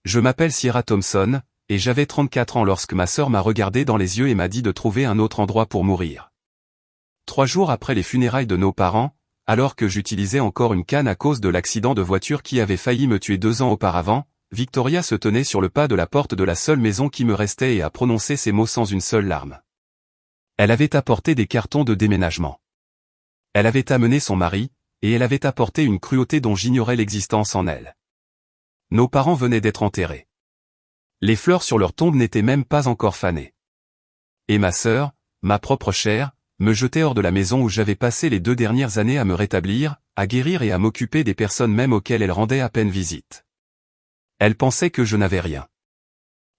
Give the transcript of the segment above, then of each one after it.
Je m'appelle Sierra Thompson, et j'avais 34 ans lorsque ma sœur m'a regardé dans les yeux et m'a dit de trouver un autre endroit pour mourir. 3 jours après les funérailles de nos parents, alors que j'utilisais encore une canne à cause de l'accident de voiture qui avait failli me tuer 2 ans auparavant, Victoria se tenait sur le pas de la porte de la seule maison qui me restait et a prononcé ces mots sans une seule larme. Elle avait apporté des cartons de déménagement. Elle avait amené son mari, et elle avait apporté une cruauté dont j'ignorais l'existence en elle. Nos parents venaient d'être enterrés. Les fleurs sur leur tombe n'étaient même pas encore fanées. Et ma sœur, ma propre chair, me jetait hors de la maison où j'avais passé les 2 dernières années à me rétablir, à guérir et à m'occuper des personnes même auxquelles elle rendait à peine visite. Elle pensait que je n'avais rien.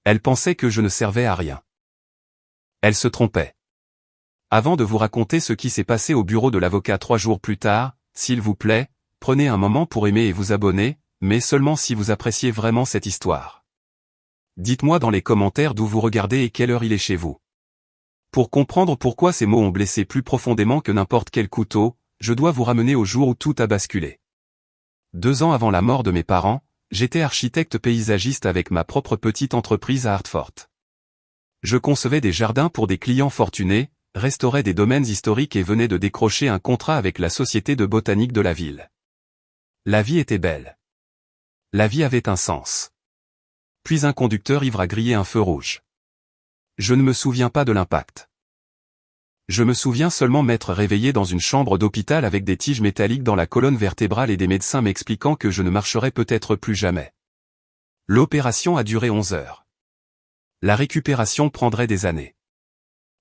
Elle pensait que je ne servais à rien. Elle se trompait. Avant de vous raconter ce qui s'est passé au bureau de l'avocat 3 jours plus tard, s'il vous plaît, prenez un moment pour aimer et vous abonner, mais seulement si vous appréciez vraiment cette histoire. Dites-moi dans les commentaires d'où vous regardez et quelle heure il est chez vous. Pour comprendre pourquoi ces mots ont blessé plus profondément que n'importe quel couteau, je dois vous ramener au jour où tout a basculé. 2 ans avant la mort de mes parents, j'étais architecte paysagiste avec ma propre petite entreprise à Hartford. Je concevais des jardins pour des clients fortunés, restaurais des domaines historiques et venais de décrocher un contrat avec la Société de botanique de la ville. La vie était belle. La vie avait un sens. Puis un conducteur ivre a grillé un feu rouge. Je ne me souviens pas de l'impact. Je me souviens seulement m'être réveillé dans une chambre d'hôpital avec des tiges métalliques dans la colonne vertébrale et des médecins m'expliquant que je ne marcherais peut-être plus jamais. L'opération a duré 11 heures. La récupération prendrait des années.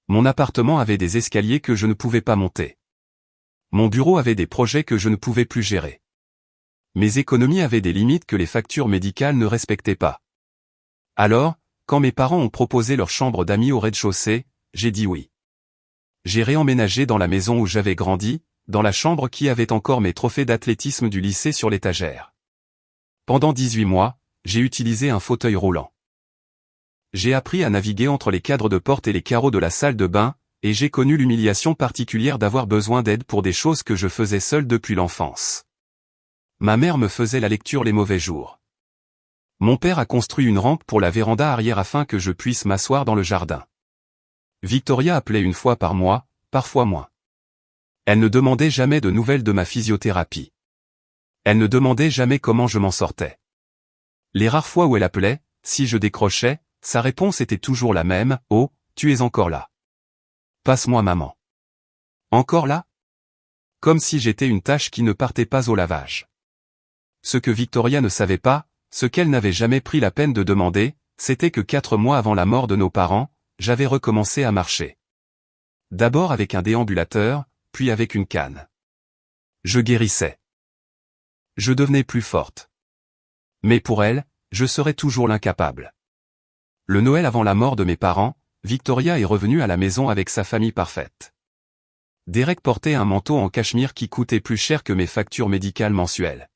Mon appartement avait des escaliers que je ne pouvais pas monter. Mon bureau avait des projets que je ne pouvais plus gérer. Mes économies avaient des limites que les factures médicales ne respectaient pas. Alors, quand mes parents ont proposé leur chambre d'amis au rez-de-chaussée, j'ai dit oui. J'ai réemménagé dans la maison où j'avais grandi, dans la chambre qui avait encore mes trophées d'athlétisme du lycée sur l'étagère. Pendant 18 mois, j'ai utilisé un fauteuil roulant. J'ai appris à naviguer entre les cadres de porte et les carreaux de la salle de bain, et j'ai connu l'humiliation particulière d'avoir besoin d'aide pour des choses que je faisais seul depuis l'enfance. Ma mère me faisait la lecture les mauvais jours. Mon père a construit une rampe pour la véranda arrière afin que je puisse m'asseoir dans le jardin. Victoria appelait une fois par mois, parfois moins. Elle ne demandait jamais de nouvelles de ma physiothérapie. Elle ne demandait jamais comment je m'en sortais. Les rares fois où elle appelait, si je décrochais, sa réponse était toujours la même, « Oh, tu es encore là. Passe-moi maman. » Encore là? Comme si j'étais une tâche qui ne partait pas au lavage. Ce que Victoria ne savait pas, ce qu'elle n'avait jamais pris la peine de demander, c'était que 4 mois avant la mort de nos parents, j'avais recommencé à marcher. D'abord avec un déambulateur, puis avec une canne. Je guérissais. Je devenais plus forte. Mais pour elle, je serais toujours l'incapable. Le Noël avant la mort de mes parents, Victoria est revenue à la maison avec sa famille parfaite. Derek portait un manteau en cachemire qui coûtait plus cher que mes factures médicales mensuelles.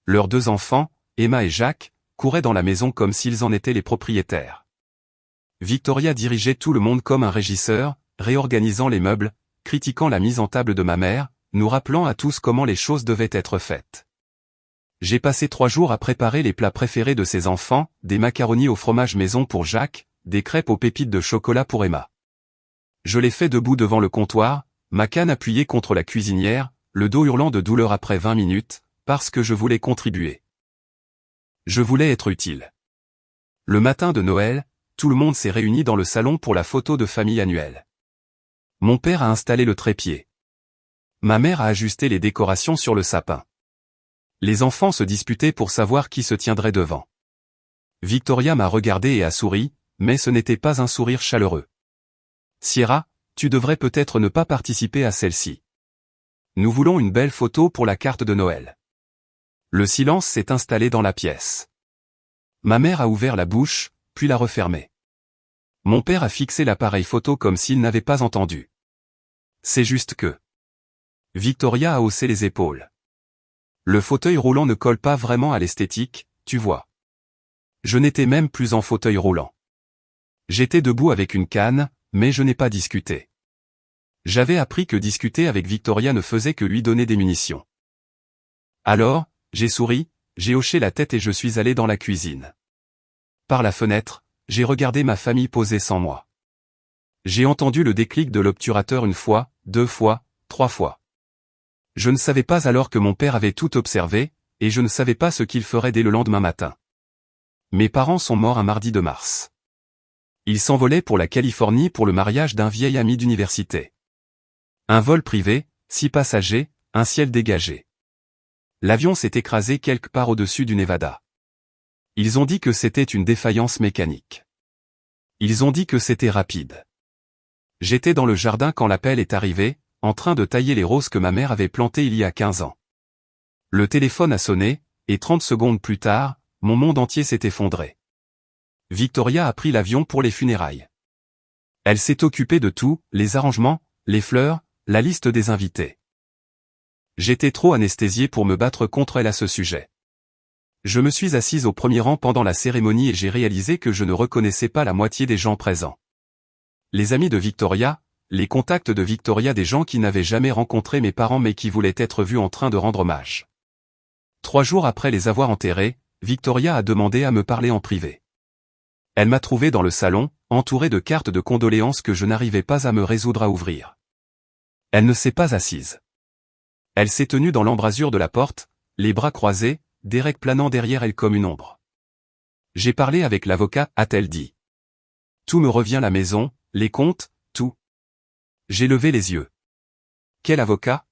Leurs 2 enfants, Emma et Jacques, couraient dans la maison comme s'ils en étaient les propriétaires. Victoria dirigeait tout le monde comme un régisseur, réorganisant les meubles, critiquant la mise en table de ma mère, nous rappelant à tous comment les choses devaient être faites. J'ai passé 3 jours à préparer les plats préférés de ses enfants, des macaronis au fromage maison pour Jacques, des crêpes aux pépites de chocolat pour Emma. Je l'ai fait debout devant le comptoir, ma canne appuyée contre la cuisinière, le dos hurlant de douleur après 20 minutes, parce que je voulais contribuer. Je voulais être utile. Le matin de Noël, tout le monde s'est réuni dans le salon pour la photo de famille annuelle. Mon père a installé le trépied. Ma mère a ajusté les décorations sur le sapin. Les enfants se disputaient pour savoir qui se tiendrait devant. Victoria m'a regardé et a souri, mais ce n'était pas un sourire chaleureux. Sierra, tu devrais peut-être ne pas participer à celle-ci. Nous voulons une belle photo pour la carte de Noël. Le silence s'est installé dans la pièce. Ma mère a ouvert la bouche, puis l'a refermée. Mon père a fixé l'appareil photo comme s'il n'avait pas entendu. C'est juste que... Victoria a haussé les épaules. Le fauteuil roulant ne colle pas vraiment à l'esthétique, tu vois. Je n'étais même plus en fauteuil roulant. J'étais debout avec une canne, mais je n'ai pas discuté. J'avais appris que discuter avec Victoria ne faisait que lui donner des munitions. Alors, j'ai souri, j'ai hoché la tête et je suis allé dans la cuisine. par la fenêtre, j'ai regardé ma famille posée sans moi. J'ai entendu le déclic de l'obturateur une fois, 2 fois, 3 fois. Je ne savais pas alors que mon père avait tout observé, et je ne savais pas ce qu'il ferait dès le lendemain matin. Mes parents sont morts un mardi de mars. Ils s'envolaient pour la Californie pour le mariage d'un vieil ami d'université. Un vol privé, 6 passagers, un ciel dégagé. L'avion s'est écrasé quelque part au-dessus du Nevada. Ils ont dit que c'était une défaillance mécanique. Ils ont dit que c'était rapide. J'étais dans le jardin quand l'appel est arrivé, en train de tailler les roses que ma mère avait plantées il y a 15 ans. Le téléphone a sonné, et 30 secondes plus tard, mon monde entier s'est effondré. Victoria a pris l'avion pour les funérailles. Elle s'est occupée de tout, les arrangements, les fleurs, la liste des invités. J'étais trop anesthésié pour me battre contre elle à ce sujet. Je me suis assise au premier rang pendant la cérémonie et j'ai réalisé que je ne reconnaissais pas la moitié des gens présents. Les amis de Victoria, les contacts de Victoria, des gens qui n'avaient jamais rencontré mes parents mais qui voulaient être vus en train de rendre hommage. 3 jours après les avoir enterrés, Victoria a demandé à me parler en privé. Elle m'a trouvé dans le salon, entouré de cartes de condoléances que je n'arrivais pas à me résoudre à ouvrir. Elle ne s'est pas assise. Elle s'est tenue dans l'embrasure de la porte, les bras croisés, Derek planant derrière elle comme une ombre. J'ai parlé avec l'avocat, a-t-elle dit. Tout me revient, la maison, les comptes, tout. J'ai levé les yeux. Quel avocat?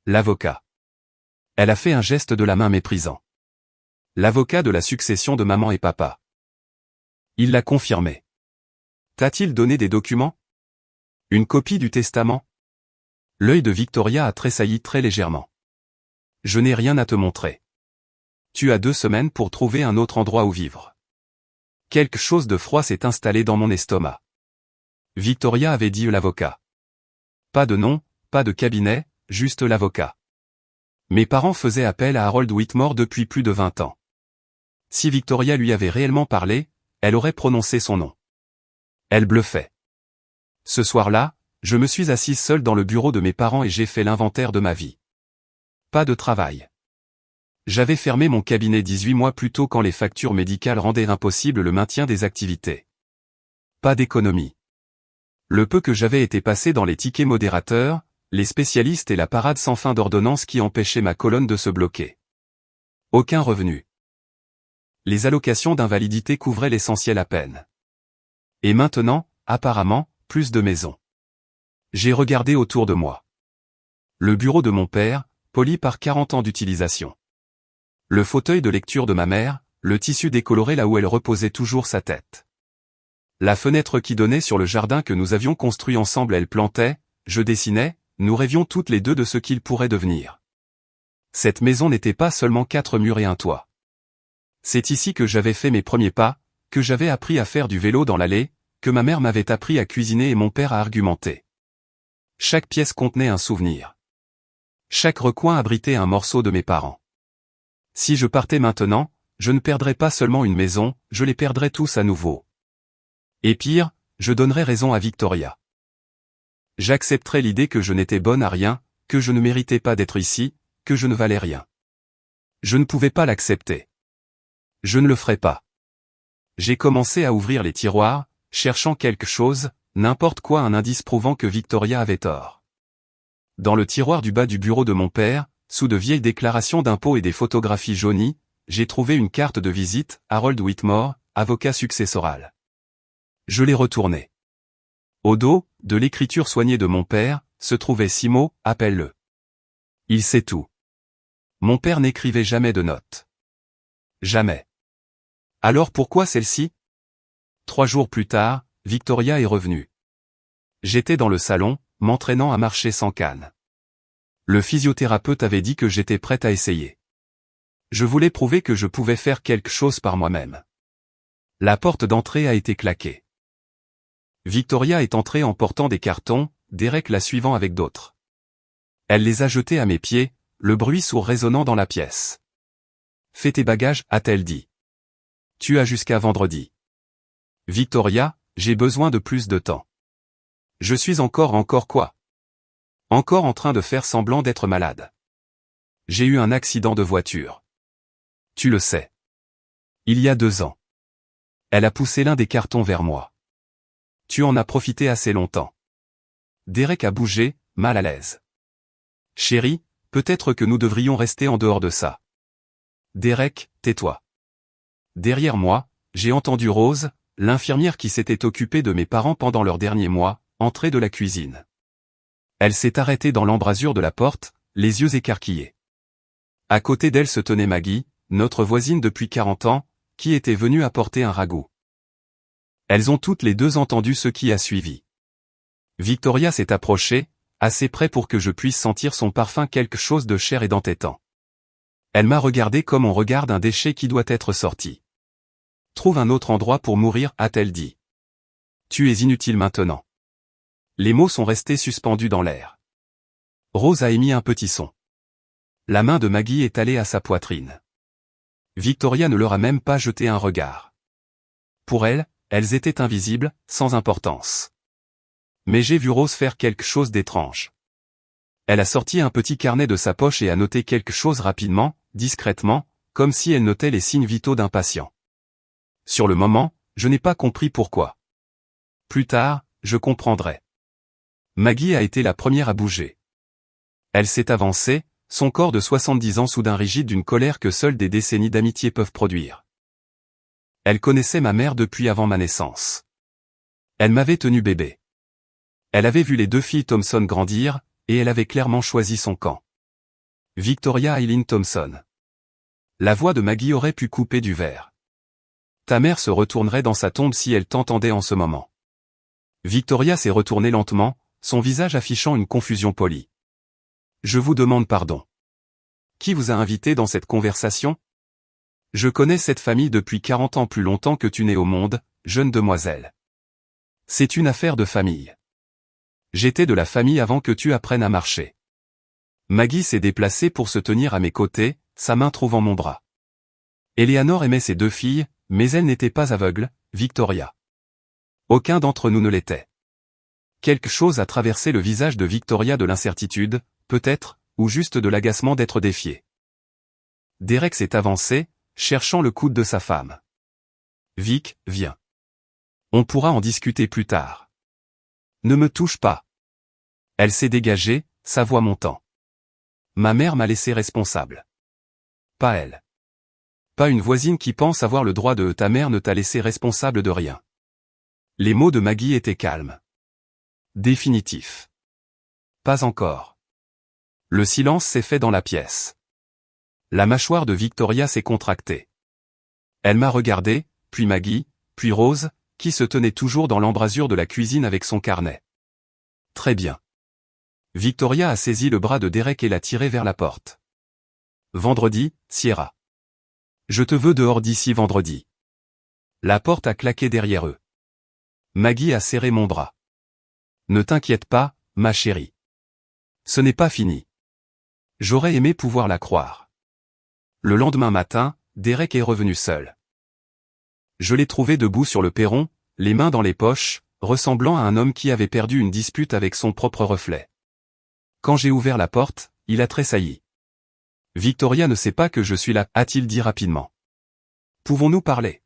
L'avocat. Elle a fait un geste de la main méprisant. L'avocat de la succession de maman et papa. Il l'a confirmé. T'a-t-il donné des documents? Une copie du testament? L'œil de Victoria a tressailli très légèrement. Je n'ai rien à te montrer. Tu as 2 semaines pour trouver un autre endroit où vivre. Quelque chose de froid s'est installé dans mon estomac. Victoria avait dit l'avocat. Pas de nom, pas de cabinet, juste l'avocat. Mes parents faisaient appel à Harold Whitmore depuis plus de 20 ans. Si Victoria lui avait réellement parlé, elle aurait prononcé son nom. Elle bluffait. Ce soir-là, je me suis assise seule dans le bureau de mes parents et j'ai fait l'inventaire de ma vie. Pas de travail. J'avais fermé mon cabinet 18 mois plus tôt quand les factures médicales rendaient impossible le maintien des activités. Pas d'économie. Le peu que j'avais été passé dans les tickets modérateurs, les spécialistes et la parade sans fin d'ordonnances qui empêchaient ma colonne de se bloquer. Aucun revenu. Les allocations d'invalidité couvraient l'essentiel à peine. Et maintenant, apparemment, plus de maisons. J'ai regardé autour de moi. Le bureau de mon père, poli par 40 ans d'utilisation. Le fauteuil de lecture de ma mère, le tissu décoloré là où elle reposait toujours sa tête. La fenêtre qui donnait sur le jardin que nous avions construit ensemble, elle plantait, je dessinais, nous rêvions toutes les deux de ce qu'il pourrait devenir. Cette maison n'était pas seulement 4 murs et un toit. C'est ici que j'avais fait mes premiers pas, que j'avais appris à faire du vélo dans l'allée, que ma mère m'avait appris à cuisiner et mon père à argumenter. Chaque pièce contenait un souvenir. Chaque recoin abritait un morceau de mes parents. Si je partais maintenant, je ne perdrais pas seulement une maison, je les perdrais tous à nouveau. Et pire, je donnerais raison à Victoria. J'accepterais l'idée que je n'étais bonne à rien, que je ne méritais pas d'être ici, que je ne valais rien. Je ne pouvais pas l'accepter. Je ne le ferais pas. J'ai commencé à ouvrir les tiroirs, cherchant quelque chose, n'importe quoi, un indice prouvant que Victoria avait tort. Dans le tiroir du bas du bureau de mon père, sous de vieilles déclarations d'impôts et des photographies jaunies, j'ai trouvé une carte de visite, Harold Whitmore, avocat successoral. Je l'ai retournée. Au dos, de l'écriture soignée de mon père, se trouvait 6 mots, appelle-le. Il sait tout. Mon père n'écrivait jamais de notes. Jamais. Alors pourquoi celle-ci? 3 jours plus tard, Victoria est revenue. J'étais dans le salon, m'entraînant à marcher sans canne. Le physiothérapeute avait dit que j'étais prête à essayer. Je voulais prouver que je pouvais faire quelque chose par moi-même. La porte d'entrée a été claquée. Victoria est entrée en portant des cartons, Derek la suivant avec d'autres. Elle les a jetés à mes pieds, le bruit sourd résonnant dans la pièce. Fais tes bagages, a-t-elle dit. Tu as jusqu'à vendredi. Victoria, j'ai besoin de plus de temps. Je suis encore quoi? Encore en train de faire semblant d'être malade. J'ai eu un accident de voiture. Tu le sais. Il y a 2 ans. Elle a poussé l'un des cartons vers moi. Tu en as profité assez longtemps. Derek a bougé, mal à l'aise. Chérie, peut-être que nous devrions rester en dehors de ça. Derek, tais-toi. Derrière moi, j'ai entendu Rose, l'infirmière qui s'était occupée de mes parents pendant leurs derniers mois, entrer de la cuisine. Elle s'est arrêtée dans l'embrasure de la porte, les yeux écarquillés. À côté d'elle se tenait Maggie, notre voisine depuis 40 ans, qui était venue apporter un ragoût. Elles ont toutes les deux entendu ce qui a suivi. Victoria s'est approchée, assez près pour que je puisse sentir son parfum, quelque chose de cher et d'entêtant. Elle m'a regardé comme on regarde un déchet qui doit être sorti. Trouve un autre endroit pour mourir, a-t-elle dit. Tu es inutile maintenant. Les mots sont restés suspendus dans l'air. Rose a émis un petit son. La main de Maggie est allée à sa poitrine. Victoria ne leur a même pas jeté un regard. Pour elle, elles étaient invisibles, sans importance. Mais j'ai vu Rose faire quelque chose d'étrange. Elle a sorti un petit carnet de sa poche et a noté quelque chose rapidement, discrètement, comme si elle notait les signes vitaux d'un patient. Sur le moment, je n'ai pas compris pourquoi. Plus tard, je comprendrai. Maggie a été la première à bouger. Elle s'est avancée, son corps de 70 ans soudain rigide d'une colère que seules des décennies d'amitié peuvent produire. Elle connaissait ma mère depuis avant ma naissance. Elle m'avait tenu bébé. Elle avait vu les deux filles Thompson grandir, et elle avait clairement choisi son camp. Victoria Eileen Thompson. La voix de Maggie aurait pu couper du verre. Ta mère se retournerait dans sa tombe si elle t'entendait en ce moment. Victoria s'est retournée lentement, son visage affichant une confusion polie. Je vous demande pardon. Qui vous a invité dans cette conversation? Je connais cette famille depuis 40 ans, plus longtemps que tu n'es au monde, jeune demoiselle. C'est une affaire de famille. J'étais de la famille avant que tu apprennes à marcher. Maggie s'est déplacée pour se tenir à mes côtés, sa main trouvant mon bras. Eleanor aimait ses deux filles, mais elle n'était pas aveugle, Victoria. Aucun d'entre nous ne l'était. Quelque chose a traversé le visage de Victoria, de l'incertitude, peut-être, ou juste de l'agacement d'être défiée. Derek s'est avancé, cherchant le coude de sa femme. Vic, viens. On pourra en discuter plus tard. Ne me touche pas. Elle s'est dégagée, sa voix montant. Ma mère m'a laissé responsable. Pas elle. Pas une voisine qui pense avoir le droit de... Ta mère ne t'a laissé responsable de rien. Les mots de Maggie étaient calmes. Définitif. Pas encore. Le silence s'est fait dans la pièce. La mâchoire de Victoria s'est contractée. Elle m'a regardé, puis Maggie, puis Rose, qui se tenait toujours dans l'embrasure de la cuisine avec son carnet. Très bien. Victoria a saisi le bras de Derek et l'a tiré vers la porte. Vendredi, Sierra. Je te veux dehors d'ici vendredi. La porte a claqué derrière eux. Maggie a serré mon bras. Ne t'inquiète pas, ma chérie. Ce n'est pas fini. J'aurais aimé pouvoir la croire. Le lendemain matin, Derek est revenu seul. Je l'ai trouvé debout sur le perron, les mains dans les poches, ressemblant à un homme qui avait perdu une dispute avec son propre reflet. Quand j'ai ouvert la porte, il a tressailli. Victoria ne sait pas que je suis là, a-t-il dit rapidement. Pouvons-nous parler?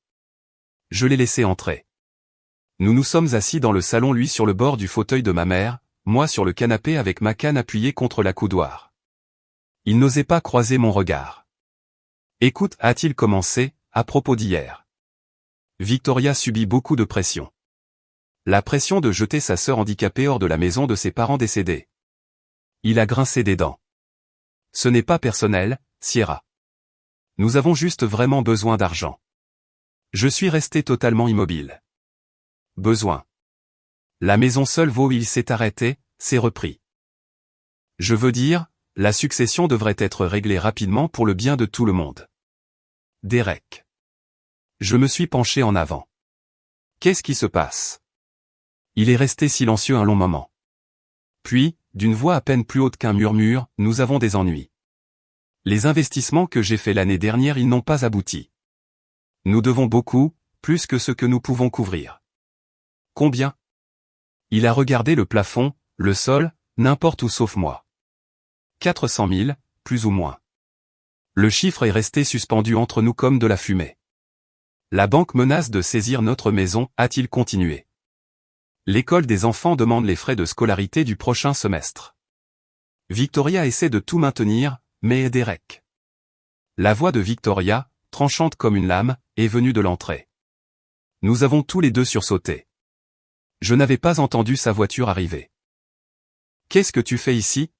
Je l'ai laissé entrer. Nous nous sommes assis dans le salon, lui sur le bord du fauteuil de ma mère, moi sur le canapé avec ma canne appuyée contre la coudoir. Il n'osait pas croiser mon regard. Écoute, a-t-il commencé, à propos d'hier. Victoria subit beaucoup de pression. La pression de jeter sa sœur handicapée hors de la maison de ses parents décédés. Il a grincé des dents. Ce n'est pas personnel, Sierra. Nous avons juste vraiment besoin d'argent. Je suis resté totalement immobile. Besoin. La maison seule vaut. Il s'est arrêté, s'est repris. Je veux dire, la succession devrait être réglée rapidement pour le bien de tout le monde. Derek. Je me suis penché en avant. Qu'est-ce qui se passe? Il est resté silencieux un long moment. Puis, d'une voix à peine plus haute qu'un murmure, nous avons des ennuis. Les investissements que j'ai faits l'année dernière, ils n'ont pas abouti. Nous devons beaucoup, plus que ce que nous pouvons couvrir. Combien? Il a regardé le plafond, le sol, n'importe où sauf moi. 400 000, plus ou moins. Le chiffre est resté suspendu entre nous comme de la fumée. La banque menace de saisir notre maison, a-t-il continué. L'école des enfants demande les frais de scolarité du prochain semestre. Victoria essaie de tout maintenir, mais Derek. La voix de Victoria, tranchante comme une lame, est venue de l'entrée. Nous avons tous les deux sursauté. Je n'avais pas entendu sa voiture arriver. Qu'est-ce que tu fais ici?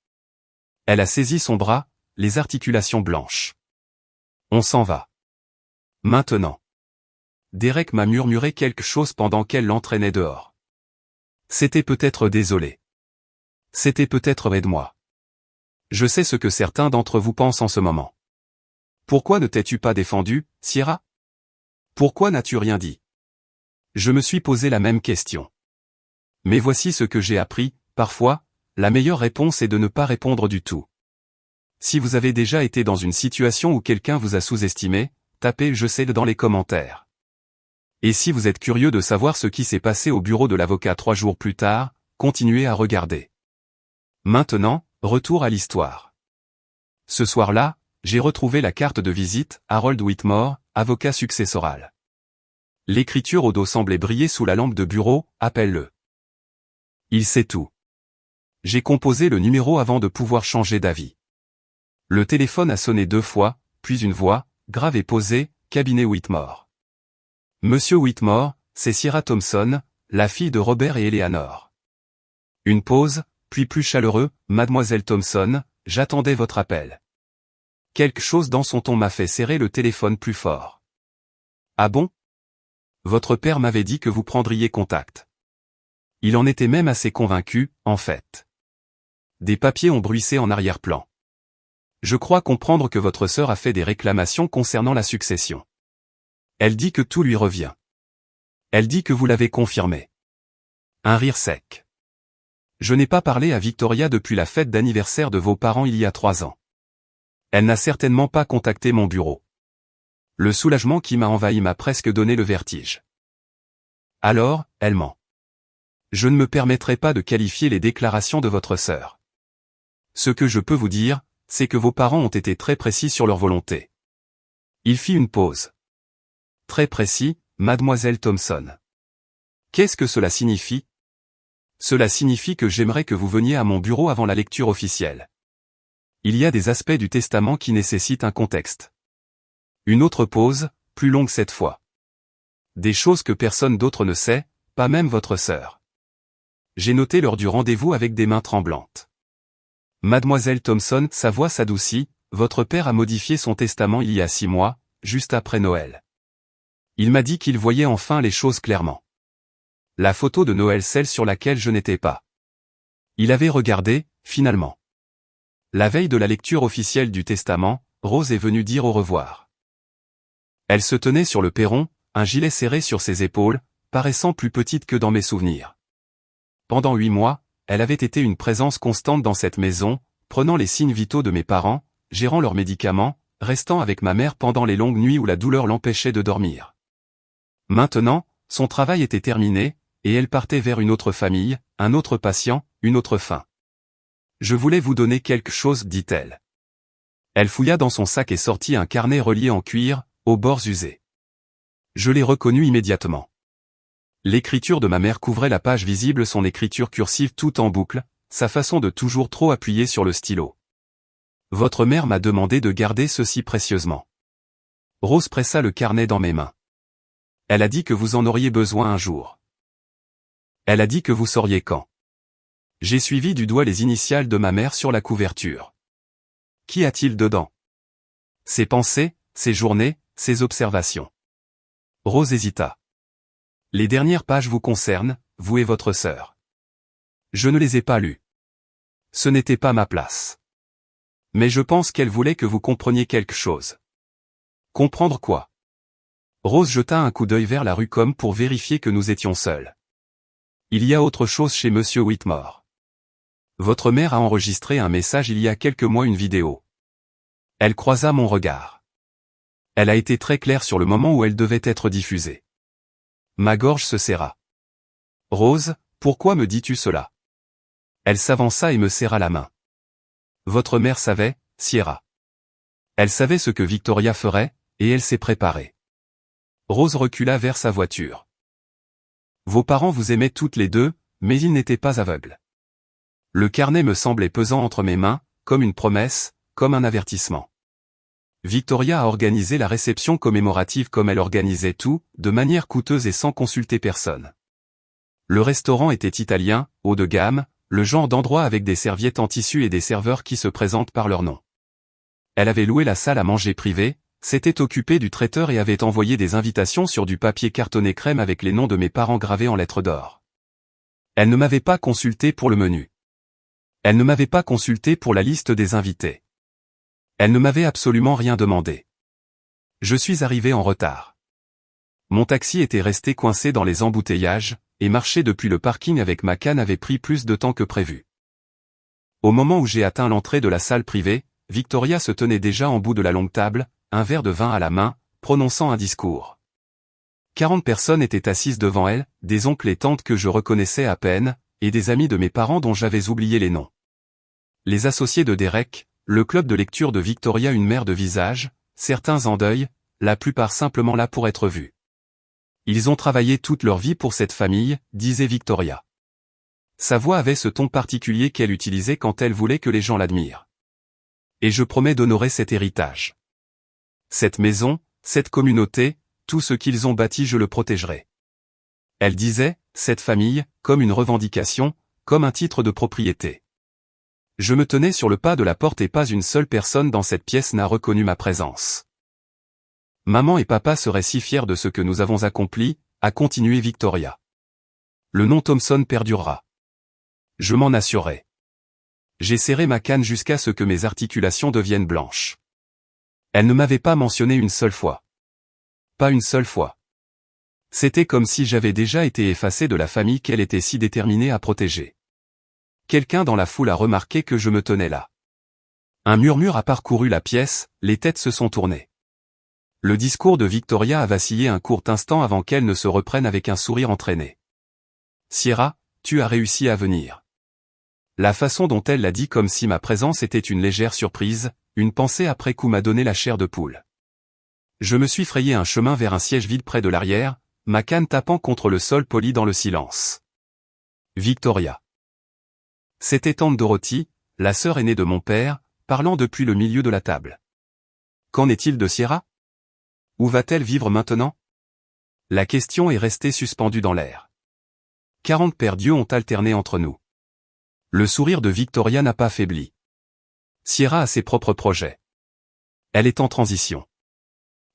Elle a saisi son bras, les articulations blanches. On s'en va. Maintenant. Derek m'a murmuré quelque chose pendant qu'elle l'entraînait dehors. C'était peut-être désolé. C'était peut-être aide-moi. Je sais ce que certains d'entre vous pensent en ce moment. Pourquoi ne t'es-tu pas défendu, Sierra? Pourquoi n'as-tu rien dit? Je me suis posé la même question. Mais voici ce que j'ai appris, parfois, la meilleure réponse est de ne pas répondre du tout. Si vous avez déjà été dans une situation où quelqu'un vous a sous-estimé, tapez « je sais » dans les commentaires. Et si vous êtes curieux de savoir ce qui s'est passé au bureau de l'avocat 3 jours plus tard, continuez à regarder. Maintenant, retour à l'histoire. Ce soir-là, j'ai retrouvé la carte de visite, Harold Whitmore, avocat successoral. L'écriture au dos semblait briller sous la lampe de bureau, appelle-le. Il sait tout. J'ai composé le numéro avant de pouvoir changer d'avis. Le téléphone a sonné 2 fois, puis une voix, grave et posée, cabinet Whitmore. Monsieur Whitmore, c'est Sierra Thompson, la fille de Robert et Eleanor. Une pause, puis plus chaleureux, Mademoiselle Thompson, j'attendais votre appel. Quelque chose dans son ton m'a fait serrer le téléphone plus fort. Ah bon? Votre père m'avait dit que vous prendriez contact. Il en était même assez convaincu, en fait. Des papiers ont bruissé en arrière-plan. Je crois comprendre que votre sœur a fait des réclamations concernant la succession. Elle dit que tout lui revient. Elle dit que vous l'avez confirmé. Un rire sec. Je n'ai pas parlé à Victoria depuis la fête d'anniversaire de vos parents il y a 3 ans. Elle n'a certainement pas contacté mon bureau. Le soulagement qui m'a envahi m'a presque donné le vertige. Alors, elle ment. Je ne me permettrai pas de qualifier les déclarations de votre sœur. Ce que je peux vous dire, c'est que vos parents ont été très précis sur leur volonté. Il fit une pause. Très précis, Mademoiselle Thompson. Qu'est-ce que cela signifie? Cela signifie que j'aimerais que vous veniez à mon bureau avant la lecture officielle. Il y a des aspects du testament qui nécessitent un contexte. Une autre pause, plus longue cette fois. Des choses que personne d'autre ne sait, pas même votre sœur. J'ai noté l'heure du rendez-vous avec des mains tremblantes. Mademoiselle Thompson, sa voix s'adoucit, votre père a modifié son testament il y a 6 mois, juste après Noël. Il m'a dit qu'il voyait enfin les choses clairement. La photo de Noël, celle sur laquelle je n'étais pas. Il avait regardé, finalement. La veille de la lecture officielle du testament, Rose est venue dire au revoir. Elle se tenait sur le perron, un gilet serré sur ses épaules, paraissant plus petite que dans mes souvenirs. Pendant 8 mois, elle avait été une présence constante dans cette maison, prenant les signes vitaux de mes parents, gérant leurs médicaments, restant avec ma mère pendant les longues nuits où la douleur l'empêchait de dormir. Maintenant, son travail était terminé, et elle partait vers une autre famille, un autre patient, une autre fin. Je voulais vous donner quelque chose, dit-elle. Elle fouilla dans son sac et sortit un carnet relié en cuir, aux bords usés. Je l'ai reconnu immédiatement. L'écriture de ma mère couvrait la page visible, son écriture cursive tout en boucle, sa façon de toujours trop appuyer sur le stylo. Votre mère m'a demandé de garder ceci précieusement. Rose pressa le carnet dans mes mains. Elle a dit que vous en auriez besoin un jour. Elle a dit que vous sauriez quand. J'ai suivi du doigt les initiales de ma mère sur la couverture. Qu'y a-t-il dedans? Ses pensées, ses journées, ses observations. Rose hésita. Les dernières pages vous concernent, vous et votre sœur. Je ne les ai pas lues. Ce n'était pas ma place. Mais je pense qu'elle voulait que vous compreniez quelque chose. Comprendre quoi? Rose jeta un coup d'œil vers la rue comme pour vérifier que nous étions seuls. Il y a autre chose chez Monsieur Whitmore. Votre mère a enregistré un message il y a quelques mois, une vidéo. Elle croisa mon regard. Elle a été très claire sur le moment où elle devait être diffusée. Ma gorge se serra. Rose, pourquoi me dis-tu cela? Elle s'avança et me serra la main. Votre mère savait, Sierra. Elle savait ce que Victoria ferait, et elle s'est préparée. Rose recula vers sa voiture. Vos parents vous aimaient toutes les deux, mais ils n'étaient pas aveugles. Le carnet me semblait pesant entre mes mains, comme une promesse, comme un avertissement. Victoria a organisé la réception commémorative comme elle organisait tout, de manière coûteuse et sans consulter personne. Le restaurant était italien, haut de gamme, le genre d'endroit avec des serviettes en tissu et des serveurs qui se présentent par leur nom. Elle avait loué la salle à manger privée, s'était occupée du traiteur et avait envoyé des invitations sur du papier cartonné crème avec les noms de mes parents gravés en lettres d'or. Elle ne m'avait pas consulté pour le menu. Elle ne m'avait pas consulté pour la liste des invités. Elle ne m'avait absolument rien demandé. Je suis arrivé en retard. Mon taxi était resté coincé dans les embouteillages, et marcher depuis le parking avec ma canne avait pris plus de temps que prévu. Au moment où j'ai atteint l'entrée de la salle privée, Victoria se tenait déjà en bout de la longue table, un verre de vin à la main, prononçant un discours. 40 personnes étaient assises devant elle, des oncles et tantes que je reconnaissais à peine, et des amis de mes parents dont j'avais oublié les noms. Les associés de Derek, le club de lecture de Victoria, une mère de visage, certains en deuil, la plupart simplement là pour être vus. Ils ont travaillé toute leur vie pour cette famille, disait Victoria. Sa voix avait ce ton particulier qu'elle utilisait quand elle voulait que les gens l'admirent. Et je promets d'honorer cet héritage. Cette maison, cette communauté, tout ce qu'ils ont bâti, je le protégerai. Elle disait, cette famille, comme une revendication, comme un titre de propriété. Je me tenais sur le pas de la porte et pas une seule personne dans cette pièce n'a reconnu ma présence. Maman et papa seraient si fiers de ce que nous avons accompli, a continué Victoria. Le nom Thompson perdurera. Je m'en assurais. J'ai serré ma canne jusqu'à ce que mes articulations deviennent blanches. Elle ne m'avait pas mentionné une seule fois. Pas une seule fois. C'était comme si j'avais déjà été effacé de la famille qu'elle était si déterminée à protéger. Quelqu'un dans la foule a remarqué que je me tenais là. Un murmure a parcouru la pièce, les têtes se sont tournées. Le discours de Victoria a vacillé un court instant avant qu'elle ne se reprenne avec un sourire entraîné. Sierra, tu as réussi à venir. La façon dont elle l'a dit comme si ma présence était une légère surprise, une pensée après coup m'a donné la chair de poule. Je me suis frayé un chemin vers un siège vide près de l'arrière, ma canne tapant contre le sol poli dans le silence. Victoria. C'était tante Dorothy, la sœur aînée de mon père, parlant depuis le milieu de la table. Qu'en est-il de Sierra? Où va-t-elle vivre maintenant? La question est restée suspendue dans l'air. 40 paires d'yeux ont alterné entre nous. Le sourire de Victoria n'a pas faibli. Sierra a ses propres projets. Elle est en transition.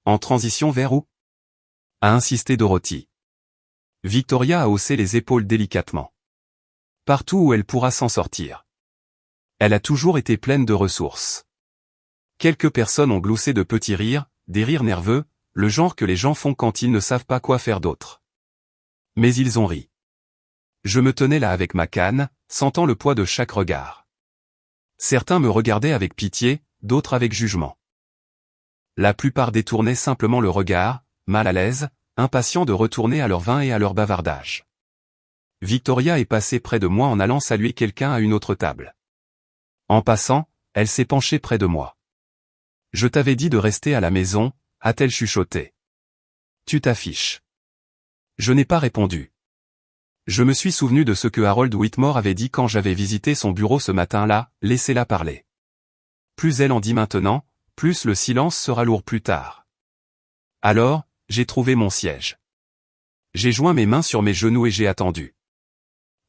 En transition vers où? A insisté Dorothy. Victoria a haussé les épaules délicatement. Partout où elle pourra s'en sortir. Elle a toujours été pleine de ressources. Quelques personnes ont gloussé de petits rires, des rires nerveux, le genre que les gens font quand ils ne savent pas quoi faire d'autre. Mais ils ont ri. Je me tenais là avec ma canne, sentant le poids de chaque regard. Certains me regardaient avec pitié, d'autres avec jugement. La plupart détournaient simplement le regard, mal à l'aise, impatients de retourner à leur vin et à leur bavardage. Victoria est passée près de moi en allant saluer quelqu'un à une autre table. En passant, elle s'est penchée près de moi. Je t'avais dit de rester à la maison, a-t-elle chuchoté. Tu t'affiches. Je n'ai pas répondu. Je me suis souvenu de ce que Harold Whitmore avait dit quand j'avais visité son bureau ce matin-là, laissez-la parler. Plus elle en dit maintenant, plus le silence sera lourd plus tard. Alors, j'ai trouvé mon siège. J'ai joint mes mains sur mes genoux et j'ai attendu.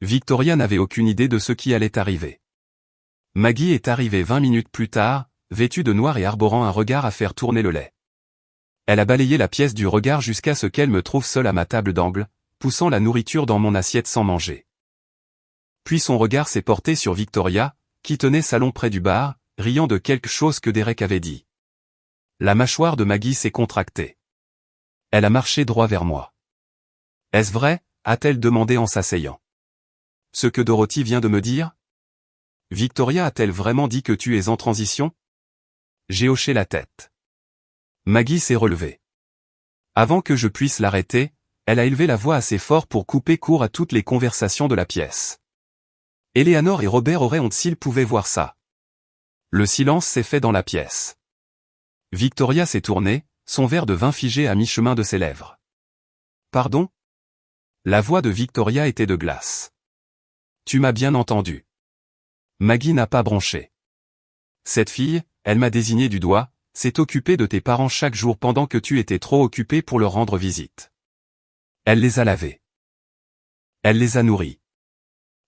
Victoria n'avait aucune idée de ce qui allait arriver. Maggie est arrivée 20 minutes plus tard, vêtue de noir et arborant un regard à faire tourner le lait. Elle a balayé la pièce du regard jusqu'à ce qu'elle me trouve seule à ma table d'angle, poussant la nourriture dans mon assiette sans manger. Puis son regard s'est porté sur Victoria, qui tenait salon près du bar, riant de quelque chose que Derek avait dit. La mâchoire de Maggie s'est contractée. Elle a marché droit vers moi. Est-ce vrai? A-t-elle demandé en s'asseyant. Ce que Dorothy vient de me dire? Victoria a-t-elle vraiment dit que tu es en transition? J'ai hoché la tête. Maggie s'est relevée. Avant que je puisse l'arrêter, elle a élevé la voix assez fort pour couper court à toutes les conversations de la pièce. Eleanor et Robert auraient honte s'ils pouvaient voir ça. Le silence s'est fait dans la pièce. Victoria s'est tournée, son verre de vin figé à mi-chemin de ses lèvres. Pardon? La voix de Victoria était de glace. Tu m'as bien entendu. Maggie n'a pas bronché. Cette fille, elle m'a désigné du doigt, s'est occupée de tes parents chaque jour pendant que tu étais trop occupé pour leur rendre visite. Elle les a lavés. Elle les a nourris.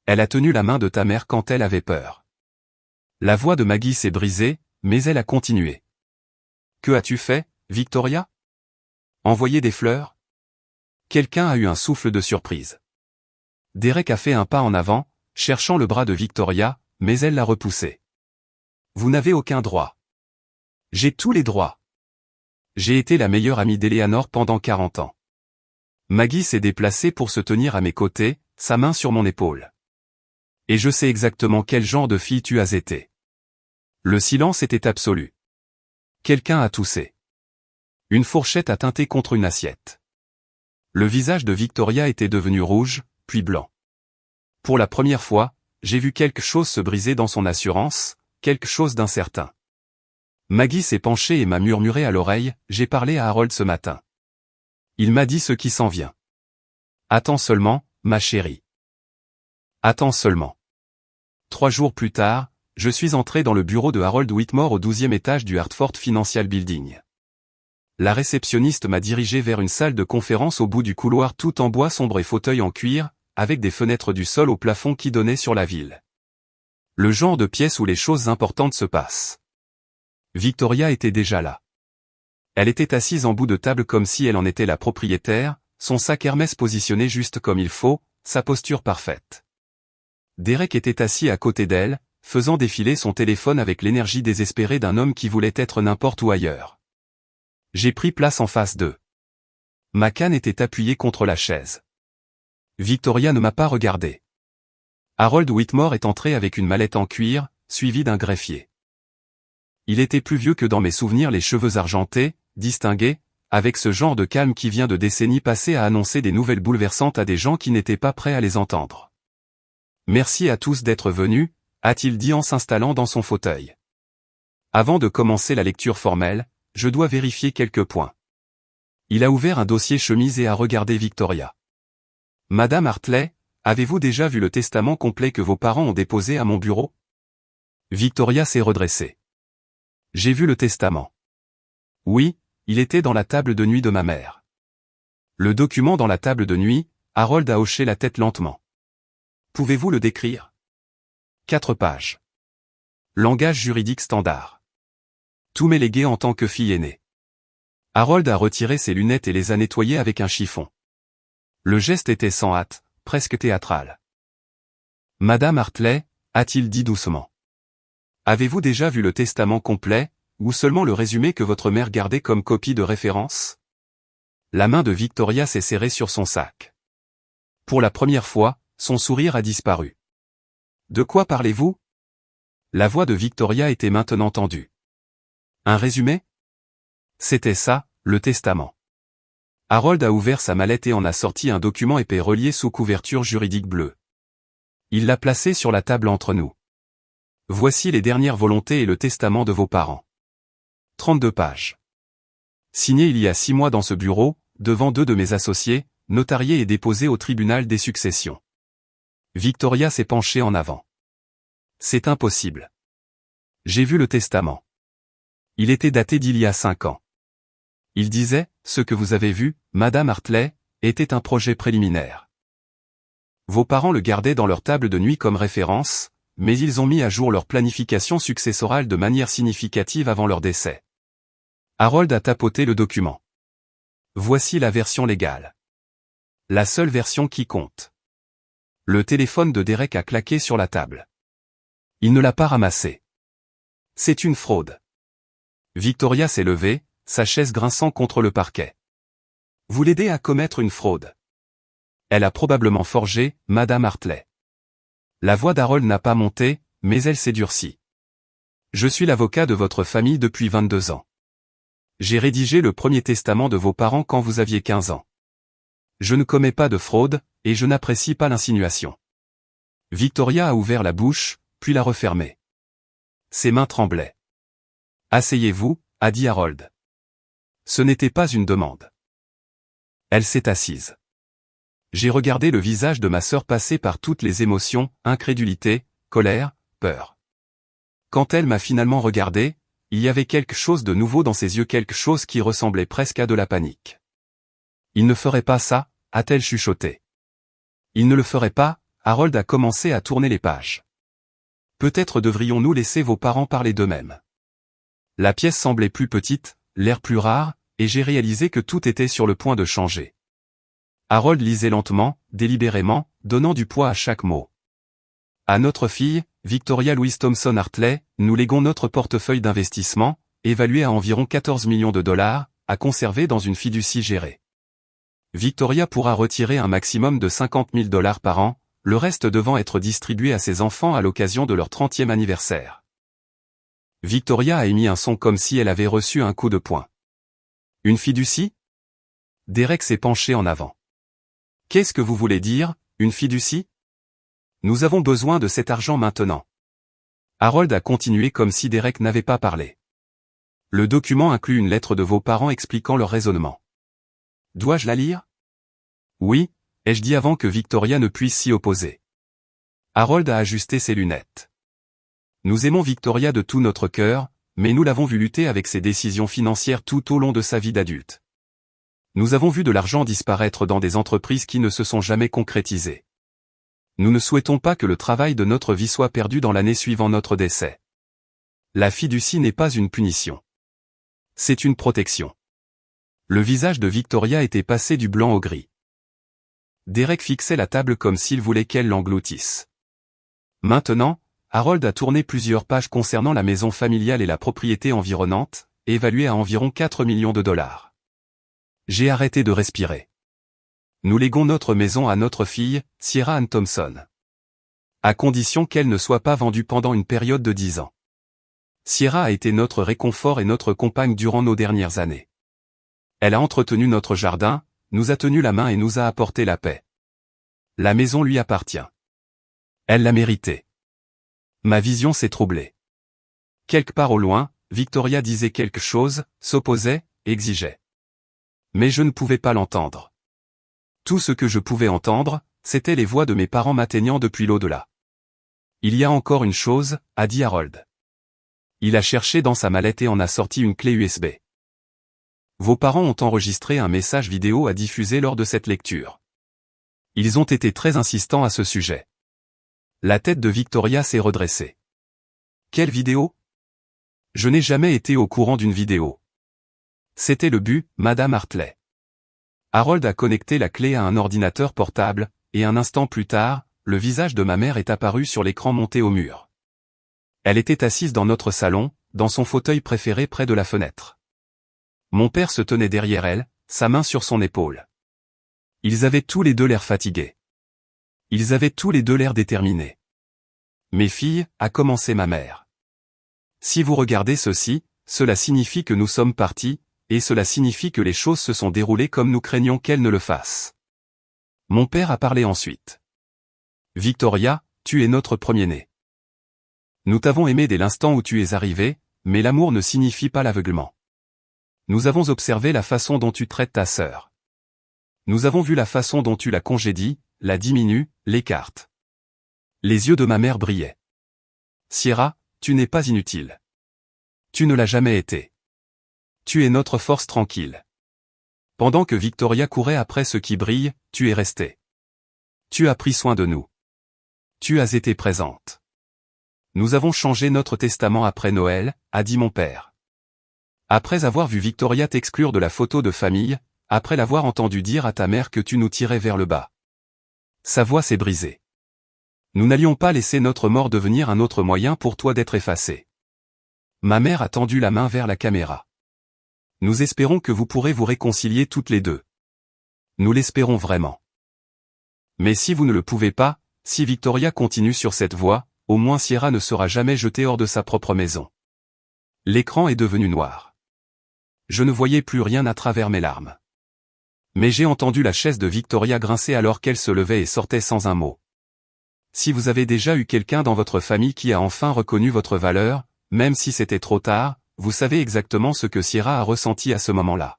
Elle a tenu la main de ta mère quand elle avait peur. La voix de Maggie s'est brisée, mais elle a continué. Que as-tu fait, Victoria? Envoyer des fleurs? Quelqu'un a eu un souffle de surprise. Derek a fait un pas en avant, cherchant le bras de Victoria, mais elle l'a repoussé. Vous n'avez aucun droit. J'ai tous les droits. J'ai été la meilleure amie d'Eleanor pendant 40 ans. Maggie s'est déplacée pour se tenir à mes côtés, sa main sur mon épaule. Et je sais exactement quel genre de fille tu as été. Le silence était absolu. Quelqu'un a toussé. Une fourchette a teinté contre une assiette. Le visage de Victoria était devenu rouge, puis blanc. Pour la première fois, j'ai vu quelque chose se briser dans son assurance, quelque chose d'incertain. Maggie s'est penchée et m'a murmuré à l'oreille, j'ai parlé à Harold ce matin. Il m'a dit ce qui s'en vient. Attends seulement, ma chérie. Attends seulement. 3 jours plus tard, je suis entré dans le bureau de Harold Whitmore au 12e étage du Hartford Financial Building. La réceptionniste m'a dirigé vers une salle de conférence au bout du couloir tout en bois sombre et fauteuil en cuir, avec des fenêtres du sol au plafond qui donnaient sur la ville. Le genre de pièce où les choses importantes se passent. Victoria était déjà là. Elle était assise en bout de table comme si elle en était la propriétaire, son sac Hermès positionné juste comme il faut, sa posture parfaite. Derek était assis à côté d'elle, faisant défiler son téléphone avec l'énergie désespérée d'un homme qui voulait être n'importe où ailleurs. J'ai pris place en face d'eux. Ma canne était appuyée contre la chaise. Victoria ne m'a pas regardé. Harold Whitmore est entré avec une mallette en cuir, suivi d'un greffier. Il était plus vieux que dans mes souvenirs, les cheveux argentés, distingués, avec ce genre de calme qui vient de décennies passées à annoncer des nouvelles bouleversantes à des gens qui n'étaient pas prêts à les entendre. Merci à tous d'être venus, a-t-il dit en s'installant dans son fauteuil. Avant de commencer la lecture formelle, je dois vérifier quelques points. Il a ouvert un dossier chemise et a regardé Victoria. Madame Hartley, avez-vous déjà vu le testament complet que vos parents ont déposé à mon bureau? Victoria s'est redressée. J'ai vu le testament. Oui, il était dans la table de nuit de ma mère. Le document dans la table de nuit, Harold a hoché la tête lentement. Pouvez-vous le décrire? 4 pages. Langage juridique standard. Tous mes légués en tant que fille aînée. Harold a retiré ses lunettes et les a nettoyées avec un chiffon. Le geste était sans hâte, presque théâtral. Madame Hartley, a-t-il dit doucement. Avez-vous déjà vu le testament complet, ou seulement le résumé que votre mère gardait comme copie de référence? La main de Victoria s'est serrée sur son sac. Pour la première fois, son sourire a disparu. De quoi parlez-vous? La voix de Victoria était maintenant tendue. Un résumé? C'était ça, le testament. Harold a ouvert sa mallette et en a sorti un document épais relié sous couverture juridique bleue. Il l'a placé sur la table entre nous. Voici les dernières volontés et le testament de vos parents. 32 pages. Signé il y a 6 mois dans ce bureau, devant 2 de mes associés, notarié et déposé au tribunal des successions. Victoria s'est penchée en avant. C'est impossible. J'ai vu le testament. Il était daté d'il y a 5 ans. Il disait, ce que vous avez vu, Madame Hartley, était un projet préliminaire. Vos parents le gardaient dans leur table de nuit comme référence, mais ils ont mis à jour leur planification successorale de manière significative avant leur décès. Harold a tapoté le document. Voici la version légale. La seule version qui compte. Le téléphone de Derek a claqué sur la table. Il ne l'a pas ramassé. C'est une fraude. Victoria s'est levée, sa chaise grinçant contre le parquet. Vous l'aidez à commettre une fraude. Elle a probablement forgé, Madame Hartley. La voix d'Harold n'a pas monté, mais elle s'est durcie. Je suis l'avocat de votre famille depuis 22 ans. J'ai rédigé le premier testament de vos parents quand vous aviez 15 ans. Je ne commets pas de fraude, et je n'apprécie pas l'insinuation. Victoria a ouvert la bouche, puis l'a refermée. Ses mains tremblaient. Asseyez-vous, a dit Harold. Ce n'était pas une demande. Elle s'est assise. J'ai regardé le visage de ma sœur passer par toutes les émotions, incrédulité, colère, peur. Quand elle m'a finalement regardé, il y avait quelque chose de nouveau dans ses yeux, quelque chose qui ressemblait presque à de la panique. Il ne ferait pas ça, a-t-elle chuchoté. Il ne le ferait pas, Harold a commencé à tourner les pages. Peut-être devrions-nous laisser vos parents parler d'eux-mêmes. La pièce semblait plus petite, l'air plus rare, et j'ai réalisé que tout était sur le point de changer. Harold lisait lentement, délibérément, donnant du poids à chaque mot. À notre fille, Victoria Louise Thompson Hartley, nous léguons notre portefeuille d'investissement, évalué à environ 14 millions de dollars, à conserver dans une fiducie gérée. Victoria pourra retirer un maximum de 50 000 dollars par an, le reste devant être distribué à ses enfants à l'occasion de leur 30e anniversaire. Victoria a émis un son comme si elle avait reçu un coup de poing. Une fiducie? Derek s'est penché en avant. Qu'est-ce que vous voulez dire, une fiducie? Nous avons besoin de cet argent maintenant. Harold a continué comme si Derek n'avait pas parlé. Le document inclut une lettre de vos parents expliquant leur raisonnement. Dois-je la lire? Oui, ai-je dit avant que Victoria ne puisse s'y opposer. Harold a ajusté ses lunettes. Nous aimons Victoria de tout notre cœur, mais nous l'avons vu lutter avec ses décisions financières tout au long de sa vie d'adulte. Nous avons vu de l'argent disparaître dans des entreprises qui ne se sont jamais concrétisées. Nous ne souhaitons pas que le travail de notre vie soit perdu dans l'année suivant notre décès. La fiducie n'est pas une punition. C'est une protection. Le visage de Victoria était passé du blanc au gris. Derek fixait la table comme s'il voulait qu'elle l'engloutisse. Maintenant, Harold a tourné plusieurs pages concernant la maison familiale et la propriété environnante, évaluée à environ 4 millions de dollars. J'ai arrêté de respirer. Nous léguons notre maison à notre fille, Sierra Ann Thompson. À condition qu'elle ne soit pas vendue pendant une période de 10 ans. Sierra a été notre réconfort et notre compagne durant nos dernières années. Elle a entretenu notre jardin, nous a tenu la main et nous a apporté la paix. La maison lui appartient. Elle l'a mérité. Ma vision s'est troublée. Quelque part au loin, Victoria disait quelque chose, s'opposait, exigeait. Mais je ne pouvais pas l'entendre. Tout ce que je pouvais entendre, c'étaient les voix de mes parents m'atteignant depuis l'au-delà. Il y a encore une chose, a dit Harold. Il a cherché dans sa mallette et en a sorti une clé USB. Vos parents ont enregistré un message vidéo à diffuser lors de cette lecture. Ils ont été très insistants à ce sujet. La tête de Victoria s'est redressée. Quelle vidéo? Je n'ai jamais été au courant d'une vidéo. C'était le but, Madame Hartley. Harold a connecté la clé à un ordinateur portable, et un instant plus tard, le visage de ma mère est apparu sur l'écran monté au mur. Elle était assise dans notre salon, dans son fauteuil préféré près de la fenêtre. Mon père se tenait derrière elle, sa main sur son épaule. Ils avaient tous les deux l'air fatigués. Ils avaient tous les deux l'air déterminés. Mes filles, a commencé ma mère. Si vous regardez ceci, cela signifie que nous sommes partis, et cela signifie que les choses se sont déroulées comme nous craignons qu'elles ne le fassent. Mon père a parlé ensuite. Victoria, tu es notre premier-né. Nous t'avons aimé dès l'instant où tu es arrivé, mais l'amour ne signifie pas l'aveuglement. Nous avons observé la façon dont tu traites ta sœur. Nous avons vu la façon dont tu la congédies, la diminues, l'écartes. Les yeux de ma mère brillaient. Sierra, tu n'es pas inutile. Tu ne l'as jamais été. Tu es notre force tranquille. Pendant que Victoria courait après ce qui brille, tu es restée. Tu as pris soin de nous. Tu as été présente. Nous avons changé notre testament après Noël, a dit mon père. Après avoir vu Victoria t'exclure de la photo de famille, après l'avoir entendu dire à ta mère que tu nous tirais vers le bas. Sa voix s'est brisée. Nous n'allions pas laisser notre mort devenir un autre moyen pour toi d'être effacé. Ma mère a tendu la main vers la caméra. Nous espérons que vous pourrez vous réconcilier toutes les deux. Nous l'espérons vraiment. Mais si vous ne le pouvez pas, si Victoria continue sur cette voie, au moins Sierra ne sera jamais jetée hors de sa propre maison. L'écran est devenu noir. Je ne voyais plus rien à travers mes larmes. Mais j'ai entendu la chaise de Victoria grincer alors qu'elle se levait et sortait sans un mot. Si vous avez déjà eu quelqu'un dans votre famille qui a enfin reconnu votre valeur, même si c'était trop tard, vous savez exactement ce que Sierra a ressenti à ce moment-là.